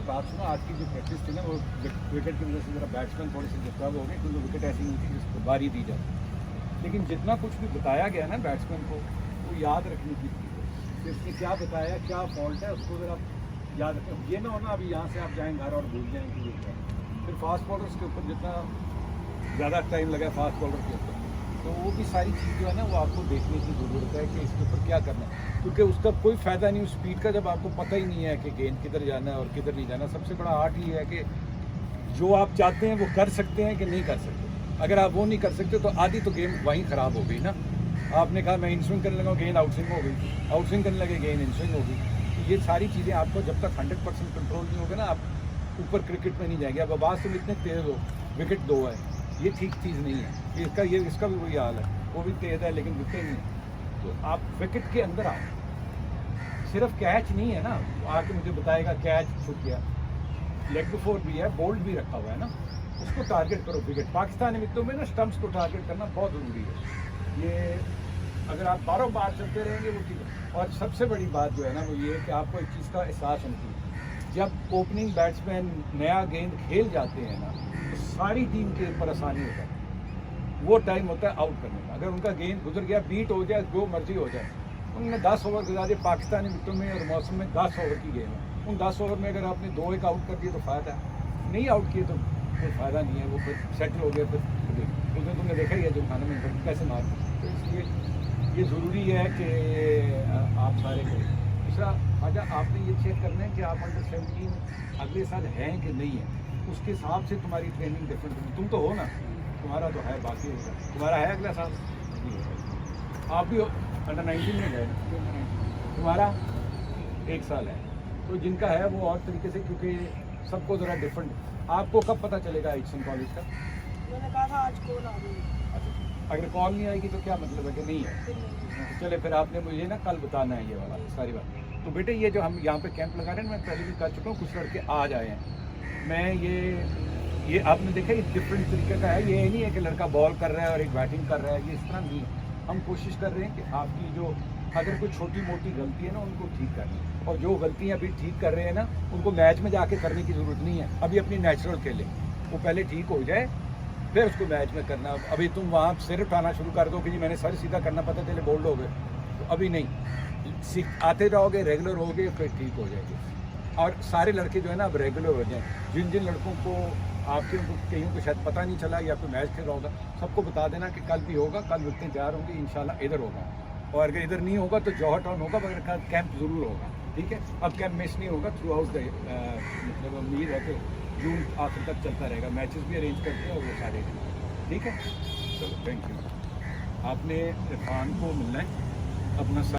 बात सुनो, आज की जो प्रैक्टिस थी ना वो विकेट की वजह से जरा बैट्समैन थोड़े से डिस्टर्ब हो गए, क्योंकि विकेट ऐसी नहीं थी जिसको बारी दी जाती। लेकिन जितना कुछ भी बताया गया ना बैट्समैन को, वो याद रखने की चीज़ है कि उसने क्या बताया, क्या फॉल्ट है, उसको अगर आप याद रखें। ये ना हो ना अभी यहाँ से आप जाएँ घर और भूल जाएँ कि फिर फास्ट बॉलर्स के ऊपर जितना ज़्यादा टाइम लगा फास्ट बॉलर के ऊपर, तो वो भी सारी चीज़ जो है ना वो आपको देखने की ज़रूरत है कि इसके ऊपर क्या करना है, क्योंकि उसका कोई फ़ायदा नहीं उस स्पीड का जब आपको पता ही नहीं है कि गेंद किधर जाना है और किधर नहीं जाना। सबसे बड़ा आर्ट ये है कि जो आप चाहते हैं वो कर सकते हैं कि नहीं कर सकते। अगर आप वो नहीं कर सकते तो आधी तो गेम वहीं ख़राब हो गई ना। आपने कहा मैं इन स्विंग करने लगा, गेंद आउट स्विंग हो गई, आउट स्विंग करने लगे गेंद इन स्विंग हो गई। तो ये सारी चीज़ें आपको जब तक 100% कंट्रोल नहीं होगा ना, आप ऊपर क्रिकेट में नहीं जाएंगे। अब आवाज़ तुम इतने तेज़ हो, विकेट 2 है, ये ठीक चीज़ नहीं है। इसका भी वही हाल है, वो भी तेज़ है लेकिन विकेट नहीं है। तो आप विकेट के अंदर आओ, सिर्फ कैच नहीं है ना, आके मुझे बताएगा कैच छूट गया, लेग फोर भी है, बोल्ड भी रखा हुआ है ना, उसको टारगेट करो। विकेट पाकिस्तानी मित्रों में ना स्टंप्स को टारगेट करना बहुत ज़रूरी है। ये अगर आप बारों बार चलते रहेंगे वो ठीक है। और सबसे बड़ी बात जो है ना वो ये है कि आपको एक चीज़ का एहसास होना चाहिए, जब ओपनिंग बैट्समैन नया गेंद खेल जाते हैं ना तो सारी टीम के ऊपर आसानी होता है। वो टाइम होता है आउट करने का। अगर उनका गेंद गुजर गया, बीट हो जाए, जो मर्जी हो जाए, उनने 10 ओवर गुजारे पाकिस्तानी मित्रों में और मौसम में 10 ओवर की गेम है। उन 10 ओवर में अगर आपने 2-1 आउट कर दिए तो फ़ायदा है, नहीं आउट किए तो कोई फ़ायदा नहीं है। वो फिर सेटल हो गया, फिर उसमें तुमने देखा ही है जो खाने में कैसे मार। तो इसलिए ये ज़रूरी है कि आप सारे करें। दूसरा आजा आपने ये चेक करना है कि आप अंडर 17 अगले साल हैं कि नहीं है, उसके हिसाब से तुम्हारी ट्रेनिंग डिफरेंट होगी। तुम तो हो ना, तुम्हारा तो है, बाकी होगा तुम्हारा है अगला साल। आप भी अंडर 19 में गए ना, तुम्हारा 1 साल है। तो जिनका है वो और तरीके से, क्योंकि सबको ज़रा डिफरेंट। आपको कब पता चलेगा एचएन कॉलेज का? मैंने कहा था आज कॉल आ गई। अच्छा, अगर कॉल नहीं आएगी तो क्या मतलब है कि नहीं है? चले फिर आपने मुझे ना कल बताना है ये वाला सारी बात। तो बेटे ये जो हम यहाँ पे कैंप लगा रहे हैं, मैं पहले भी कर चुका हूँ, कुछ लड़के आज आए हैं। मैं ये आपने देखा ये डिफरेंट तरीके का है। ये नहीं है कि लड़का बॉल कर रहा है और एक बैटिंग कर रहा है, ये इस तरह नहीं है। हम कोशिश कर रहे हैं कि आपकी जो अगर कोई छोटी मोटी गलती है ना उनको ठीक करनी, और जो गलतियाँ अभी ठीक कर रहे हैं ना उनको मैच में जाके करने की ज़रूरत नहीं है। अभी अपनी नेचुरल खेलें, वो पहले ठीक हो जाए फिर उसको मैच में करना। अभी तुम वहाँ सिर उठाना शुरू कर दो कि जी मैंने सर सीधा करना, पता चले बोल्ड हो गए, तो अभी नहीं। आते रहोगे, रेगुलर हो गए, फिर ठीक हो जाएगी। और सारे लड़के जो है ना अब रेगुलर हो जाएं। जिन जिन लड़कों को आपके कहीं को शायद पता नहीं चला या कोई मैच खेल रहा होगा, सबको बता देना कि कल भी होगा, कल मिलते तैयार होंगे इंशाल्लाह। इधर होगा, और अगर इधर नहीं होगा तो जौहर टाउन होगा, मगर कल कैंप ज़रूर होगा, ठीक है। अब कैंप मिस नहीं होगा थ्रू आउट द, मतलब उम्मीद है कि जून आखिर तक चलता रहेगा। मैचेस भी अरेंज करते हैं और वो सारे, ठीक है। चलो थैंक यू। आपने इरफान को मिलना है अपना